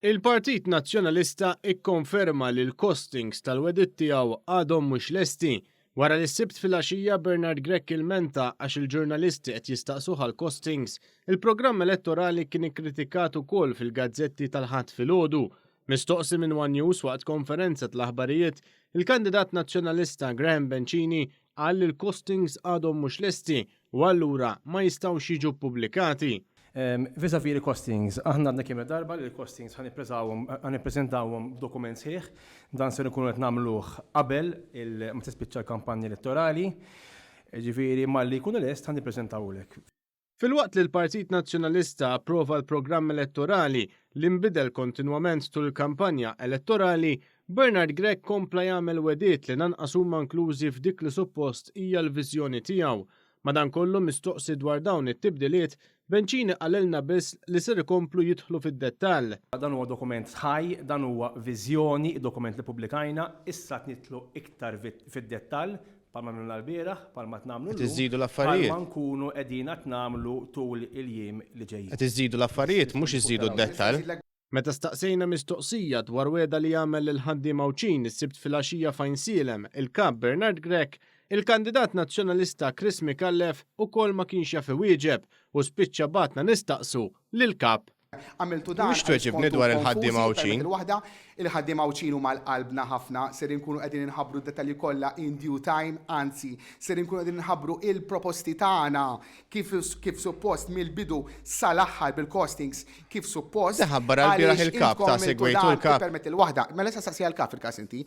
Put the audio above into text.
Il-Partit Nazzjonalista ikkonferma li l-costings tal-wedit tiegħu għadhom mhux lesti wara li s-sibt filgħaxija Bernard Grech ilmenta għax il-ġurnalisti qed jistaqsuh għall-costings, il-programm elettorali kien ikkritikat ukoll fil-gazzetti tal-ħadd filgħodu. Mistoqsi minn One News waqt konferenza tal-aħbarijiet, il-kandidat nazzjonalista Graham Bencini qal li l-costings għadhom mhux lesti u allura ma jistgħux jiġu ppubblikati. Vis-a-vis costings, aħna għadna kemm darba li l-costings ħanippreżentawhom dokument sħiħ, dan se nkunu qed nagħmluh qabel ma tispiċċa l-kampanja elettorali, ġifieri malli jkun lest ħanippreżentawlek. Filwaqt li l-Partit Nazzjonalista approva l-programm elettorali li nbidel kontinwament tul il-kampanja elettorali, Bernard Grech kompla jagħmel wediet li lanqas huma inklużi f'dik li suppost hija l-viżjoni tiegħu. Madankollu mistoqsi dwar dawn it-tibdiliet, Bencini qalilna biss li ser ikomplu jidħlu fid-dettall. Dan huwa dokument ħaj, dan huwa viżjoni, dokument li pubblikajna, issa nitlu iktar fid-dettall, palma minna l-bieraħ, palma t-namlu Tiżidu l-affarijiet. Palma nkunu qegħdin qed nagħmlu tul il-jiem li ġejjin. Tiżidu l-affarijiet mhux iżidu d-dettall. Meta staqsejna mistoqsija dwar weda li jagħmel lil ħaddi Mawċin is-sibt filgħaxija fejn sielem il-kap Bernard Grech, il-kandidat nazzjonalista Chris Micallef ukoll ma kienx jaf iwieġeb u spiċċa batna nistaqsu lil-kap. Għamiltu dan. Mhux tweġibni dwar il-ħaddi Mawċin. Il-waħda il-ħaddi Mawċin huma l-qalbna ħafna, ser inkunu qegħdin inħabbru d-dettalji kollha in due time, anzi, ser inkunu qegħdin inħabbru il-proposti tagħna kif suppost mill-bidu sal-aħħar bil-costings kif suppost. Taħabbar għal-bieraħ il-kap ta' segwejtu l-kap. Permetti l-waħda, mela issa saqsija l-kap fil-każ inti,